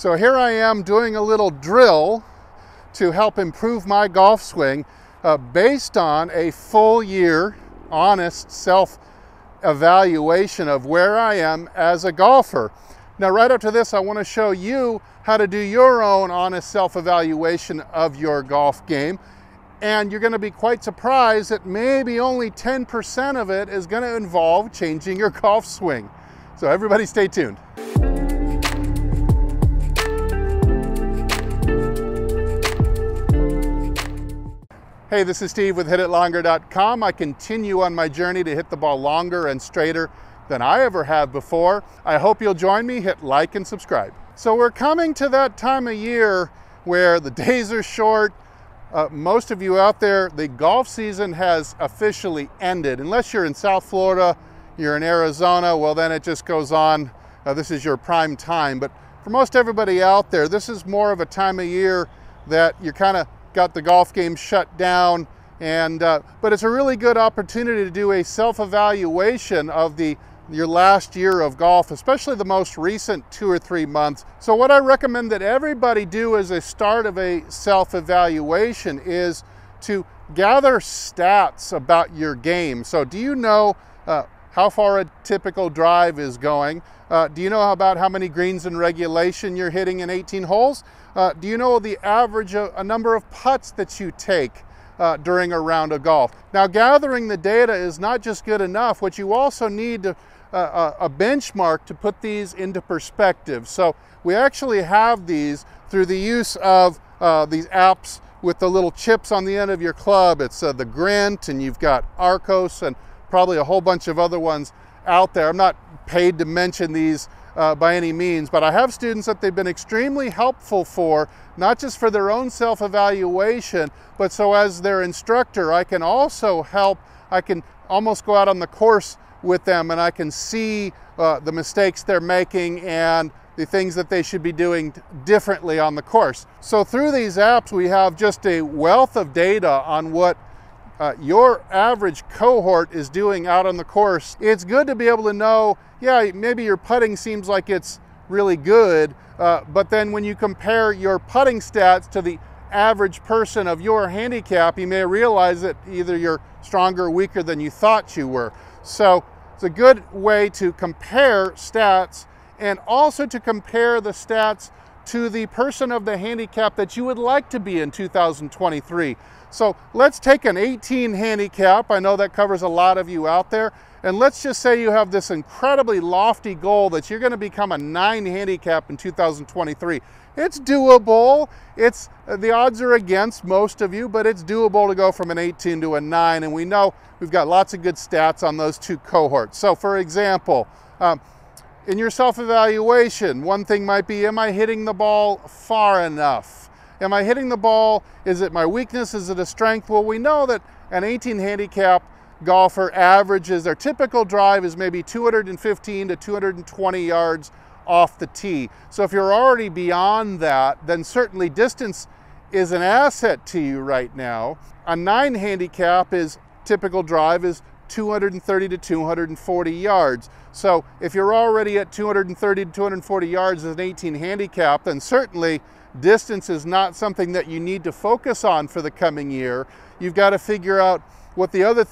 So here I am doing a little drill to help improve my golf swing based on a full year honest self-evaluation of where I am as a golfer. Now right after this I want to show you how to do your own honest self-evaluation of your golf game, and you're going to be quite surprised that maybe only 10% of it is going to involve changing your golf swing. So everybody stay tuned. Hey, this is Steve with HitItLonger.com. I continue on my journey to hit the ball longer and straighter than I ever have before. I hope you'll join me. Hit like and subscribe. So we're coming to that time of year where the days are short. Most of you out there, the golf season has officially ended. Unless you're in South Florida, you're in Arizona, well then it just goes on. This is your prime time. But for most everybody out there, this is more of a time of year that you're kind of got the golf game shut down, and but it's a really good opportunity to do a self-evaluation of your last year of golf, especially the most recent 2 or 3 months. So what I recommend that everybody do as a start of a self-evaluation is to gather stats about your game. So do you know how far a typical drive is going? Do you know about how many greens in regulation you're hitting in 18 holes? Do you know the average a number of putts that you take during a round of golf? Now, gathering the data is not just good enough. What you also need a benchmark to put these into perspective. So we actually have these through the use of these apps with the little chips on the end of your club. It's the Grint, and you've got Arcos, and probably a whole bunch of other ones out there. I'm not paid to mention these by any means, but I have students that they've been extremely helpful for, not just for their own self-evaluation, but so as their instructor, I can also help. I can almost go out on the course with them, and I can see the mistakes they're making and the things that they should be doing differently on the course. So through these apps, we have just a wealth of data on what your average cohort is doing out on the course. It's good to be able to know, yeah, maybe your putting seems like it's really good, but then when you compare your putting stats to the average person of your handicap, you may realize that either you're stronger or weaker than you thought you were. So it's a good way to compare stats, and also to compare the stats to the person of the handicap that you would like to be in 2023. So let's take an 18 handicap. I know that covers a lot of you out there. And let's just say you have this incredibly lofty goal that you're going to become a 9 handicap in 2023. It's doable. The odds are against most of you, but it's doable to go from an 18 to a 9. And we know we've got lots of good stats on those two cohorts. So for example, in your self-evaluation, one thing might be, am I hitting the ball far enough? Am I hitting the ball? Is it my weakness? Is it a strength? Well, we know that an 18 handicap golfer averages, their typical drive is maybe 215 to 220 yards off the tee. So if you're already beyond that, then certainly distance is an asset to you right now. A 9 handicap typical drive is 230 to 240 yards. So if you're already at 230 to 240 yards as an 18 handicap, then certainly distance is not something that you need to focus on for the coming year. You've got to figure out what the other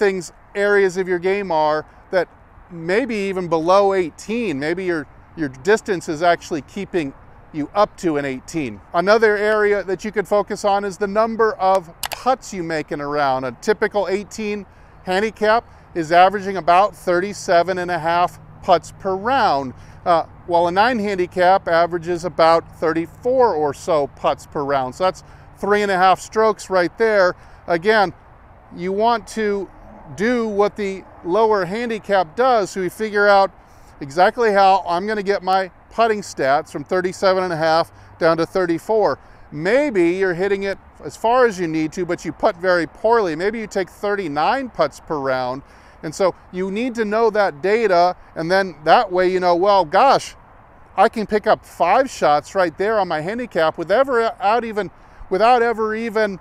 areas of your game are that maybe even below 18. Maybe your distance is actually keeping you up to an 18. Another area that you could focus on is the number of putts you make in a round. A typical 18 handicap is averaging about 37.5 putts per round, while a 9 handicap averages about 34 or so putts per round. So that's 3.5 strokes right there. Again, you want to do what the lower handicap does, so we figure out exactly how I'm going to get my putting stats from 37.5 down to 34. Maybe you're hitting it as far as you need to, but you putt very poorly. Maybe you take 39 putts per round. And so you need to know that data, and then that way you know, well, gosh, I can pick up 5 shots right there on my handicap without ever even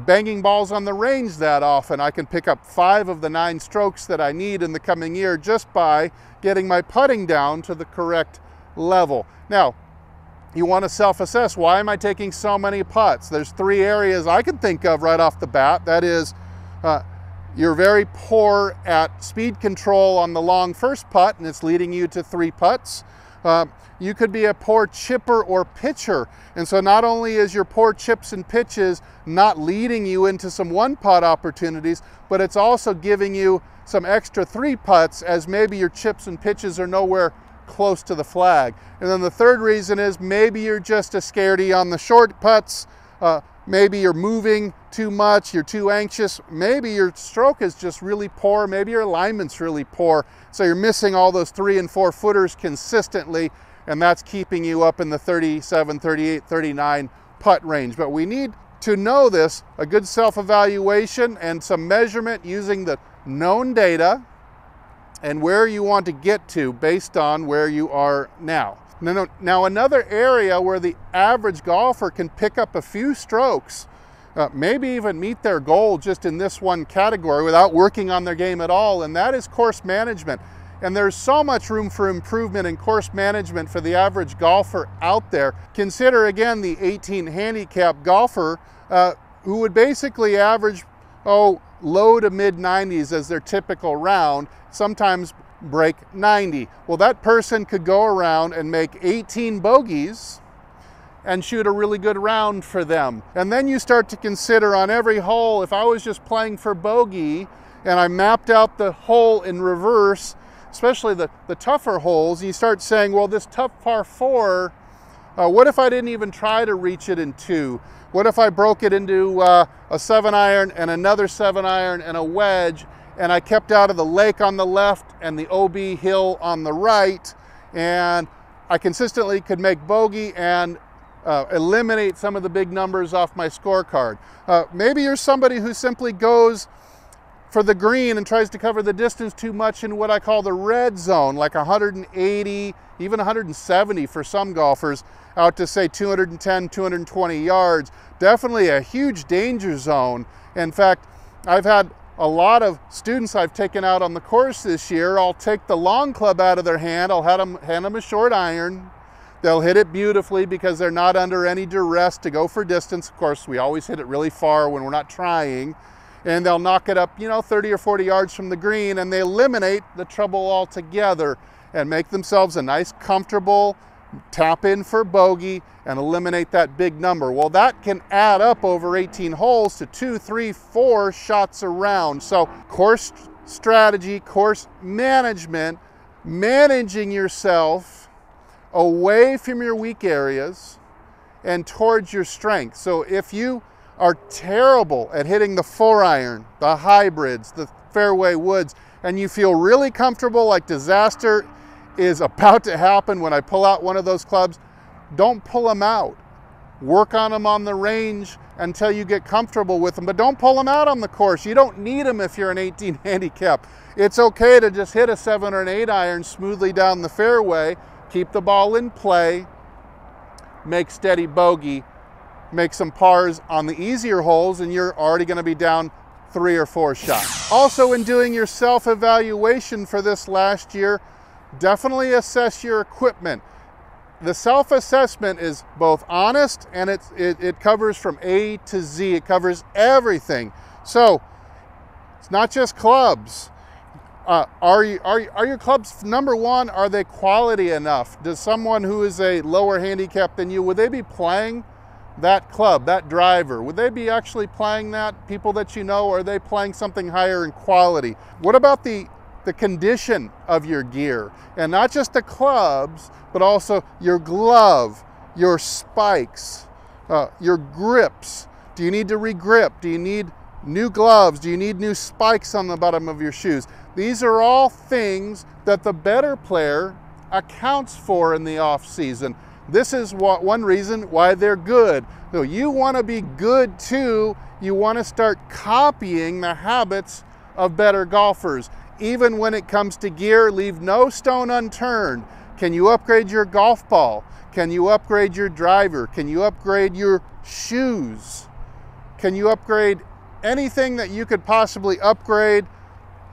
banging balls on the range that often. I can pick up 5 of the 9 strokes that I need in the coming year just by getting my putting down to the correct level. Now, You want to self-assess. Why am I taking so many putts? There's 3 areas I can think of right off the bat. That is, you're very poor at speed control on the long first putt, and it's leading you to 3 putts. You could be a poor chipper or pitcher. And so not only is your poor chips and pitches not leading you into some 1-putt opportunities, but it's also giving you some extra 3 putts, as maybe your chips and pitches are nowhere close to the flag. And then the third reason is maybe you're just a scaredy on the short putts. Maybe you're moving too much, you're too anxious. Maybe your stroke is just really poor. Maybe your alignment's really poor. So you're missing all those 3 and 4 footers consistently, and that's keeping you up in the 37, 38, 39 putt range. But we need to know this, a good self-evaluation and some measurement using the known data and where you want to get to based on where you are now. Now another area where the average golfer can pick up a few strokes, maybe even meet their goal just in this one category without working on their game at all, and that is course management. And there's so much room for improvement in course management for the average golfer out there. Consider again the 18 handicap golfer who would basically average, low to mid 90s as their typical round, sometimes break 90. Well, that person could go around and make 18 bogeys and shoot a really good round for them. And then you start to consider on every hole, if I was just playing for bogey and I mapped out the hole in reverse, especially the tougher holes, and you start saying, well, this tough par 4, what if I didn't even try to reach it in 2? What if I broke it into a 7-iron and another 7-iron and a wedge, and I kept out of the lake on the left and the OB hill on the right, and I consistently could make bogey and eliminate some of the big numbers off my scorecard. Maybe you're somebody who simply goes for the green and tries to cover the distance too much in what I call the red zone, like 180, even 170 for some golfers, out to say 210, 220 yards. Definitely a huge danger zone. In fact, I've had a lot of students I've taken out on the course this year. I'll take the long club out of their hand, I'll hand them a short iron. They'll hit it beautifully because they're not under any duress to go for distance. Of course, we always hit it really far when we're not trying. And they'll knock it up, 30 or 40 yards from the green, and they eliminate the trouble altogether and make themselves a nice, comfortable tap in for bogey and eliminate that big number. Well, that can add up over 18 holes to 2, 3, 4 shots around. So course strategy, course management, managing yourself away from your weak areas and towards your strength. So if you are terrible at hitting the 4-iron, the hybrids, the fairway woods, and you feel really comfortable, like disaster is about to happen when I pull out one of those clubs, don't pull them out. Work on them on the range until you get comfortable with them, but don't pull them out on the course. You don't need them if you're an 18 handicap. It's okay to just hit a 7 or an 8-iron smoothly down the fairway, keep the ball in play, make steady bogey, make some pars on the easier holes, and you're already going to be down 3 or 4 shots. Also, in doing your self-evaluation for this last year, definitely assess your equipment. The self-assessment is both honest and it covers from A to Z. It covers everything. So it's not just clubs. Are your clubs, number one, are they quality enough? Does someone who is a lower handicap than you, would they be playing that club, that driver? Would they be actually playing that? People that you know, are they playing something higher in quality? What about the condition of your gear? And not just the clubs, but also your glove, your spikes, your grips. Do you need to re-grip? Do you need new gloves? Do you need new spikes on the bottom of your shoes? These are all things that the better player accounts for in the off season. This is one reason why they're good. So you want to be good too. You want to start copying the habits of better golfers. Even when it comes to gear, leave no stone unturned. Can you upgrade your golf ball? Can you upgrade your driver? Can you upgrade your shoes? Can you upgrade anything that you could possibly upgrade?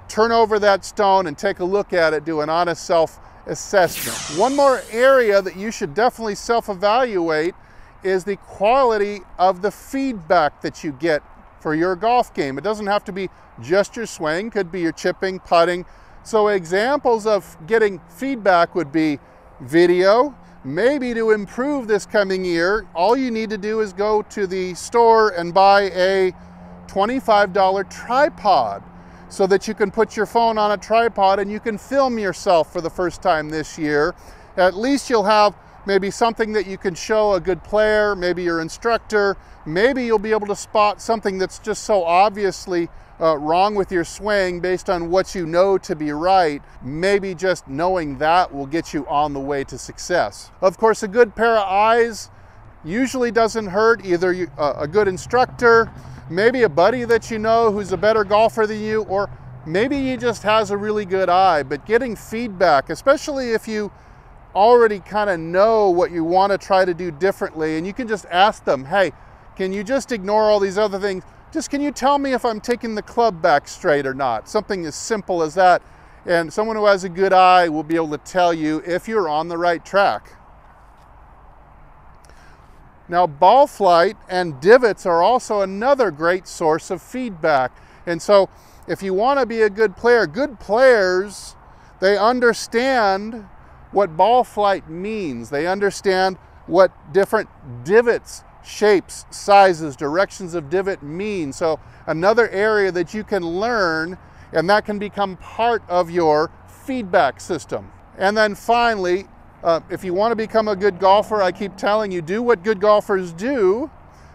Turn over that stone and take a look at it, do an honest self assessment. One more area that you should definitely self-evaluate is the quality of the feedback that you get for your golf game. It doesn't have to be just your swing, could be your chipping, putting. So examples of getting feedback would be video. Maybe to improve this coming year, all you need to do is go to the store and buy a $25 tripod so that you can put your phone on a tripod and you can film yourself for the first time this year. At least you'll have maybe something that you can show a good player, maybe your instructor. Maybe you'll be able to spot something that's just so obviously wrong with your swing based on what you know to be right. Maybe just knowing that will get you on the way to success. Of course, a good pair of eyes usually doesn't hurt. Either a good instructor, maybe a buddy that you know who's a better golfer than you, or maybe he just has a really good eye. But getting feedback, especially if you already kind of know what you want to try to do differently, and you can just ask them, hey, can you just ignore all these other things? Just can you tell me if I'm taking the club back straight or not? Something as simple as that. And someone who has a good eye will be able to tell you if you're on the right track. Now, ball flight and divots are also another great source of feedback. And so if you want to be a good player, good players, they understand what ball flight means. They understand what different divots, shapes, sizes, directions of divot mean. So another area that you can learn, and that can become part of your feedback system. And then finally, if you want to become a good golfer, I keep telling you, do what good golfers do.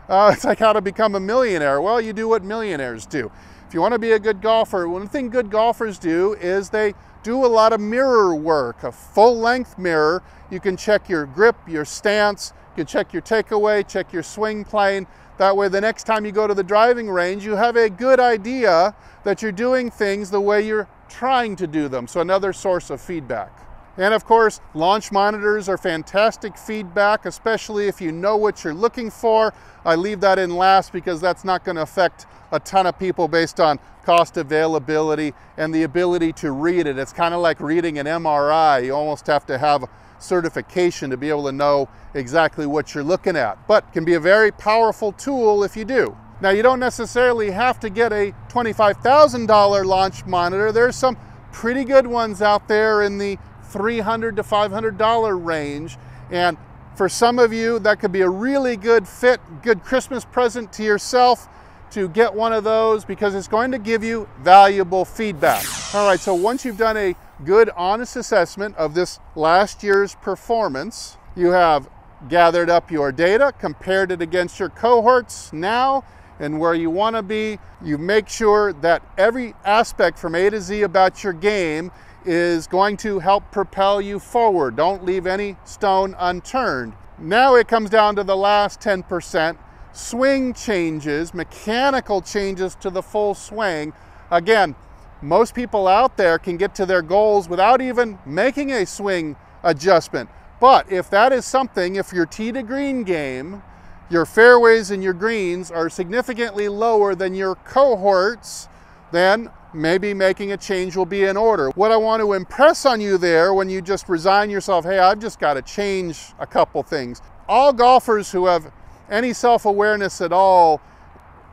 It's like how to become a millionaire. Well, you do what millionaires do. If you want to be a good golfer, one thing good golfers do is they do a lot of mirror work, a full-length mirror. You can check your grip, your stance, you can check your takeaway, check your swing plane. That way the next time you go to the driving range, you have a good idea that you're doing things the way you're trying to do them. So another source of feedback. And of course, launch monitors are fantastic feedback, especially if you know what you're looking for. I leave that in last because that's not going to affect a ton of people based on cost, availability, and the ability to read it. It's kind of like reading an MRI. You almost have to have certification to be able to know exactly what you're looking at, but can be a very powerful tool if you do. Now, you don't necessarily have to get a $25,000 launch monitor. There's some pretty good ones out there in the $300 to $500 range, and for some of you that could be a really good fit, good Christmas present to yourself to get one of those, because it's going to give you valuable feedback. All right, so once you've done a good, honest assessment of this last year's performance, you have gathered up your data, compared it against your cohorts now and where you want to be. You make sure that every aspect from A to Z about your game is going to help propel you forward. Don't leave any stone unturned. Now it comes down to the last 10%, swing changes, mechanical changes to the full swing. Again, most people out there can get to their goals without even making a swing adjustment. But if that is something, if your tee to green game, your fairways and your greens are significantly lower than your cohorts, then maybe making a change will be in order. What I want to impress on you there, when you just resign yourself, hey, I've just got to change a couple things. All golfers who have any self-awareness at all,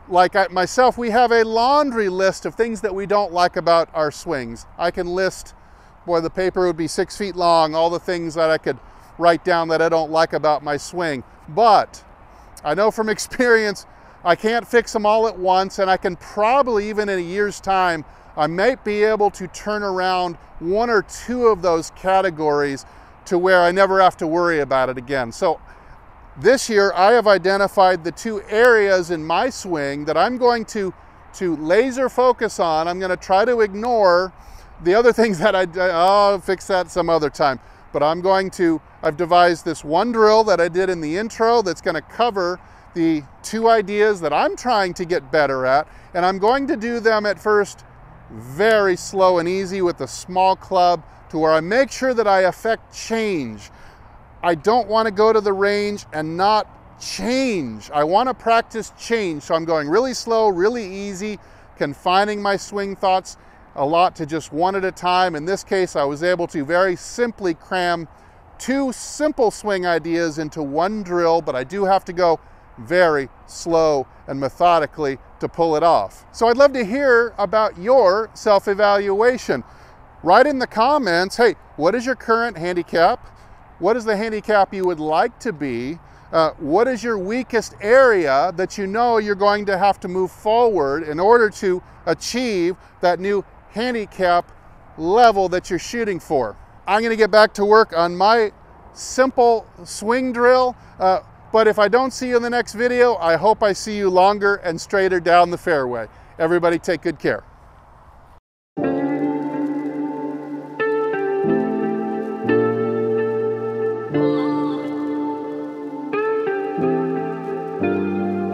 like myself, we have a laundry list of things that we don't like about our swings. I can list, boy, the paper would be 6 feet long, all the things that I could write down that I don't like about my swing. But I know from experience, I can't fix them all at once, and I can probably, even in a year's time, I might be able to turn around one or two of those categories to where I never have to worry about it again. So this year, I have identified the two areas in my swing that I'm going to laser focus on. I'm going to try to ignore the other things that I'll fix that some other time. But I've devised this one drill that I did in the intro that's going to cover the two ideas that I'm trying to get better at, and I'm going to do them at first very slow and easy with a small club to where I make sure that I affect change. I don't want to go to the range and not change. I want to practice change, so I'm going really slow, really easy, confining my swing thoughts, a lot to just one at a time. In this case, I was able to very simply cram 2 simple swing ideas into one drill, but I do have to go very slow and methodically to pull it off. So I'd love to hear about your self-evaluation. Write in the comments, hey, what is your current handicap? What is the handicap you would like to be? What is your weakest area that you know you're going to have to move forward in order to achieve that new handicap level that you're shooting for? I'm going to get back to work on my simple swing drill, but if I don't see you in the next video, I hope I see you longer and straighter down the fairway. Everybody take good care.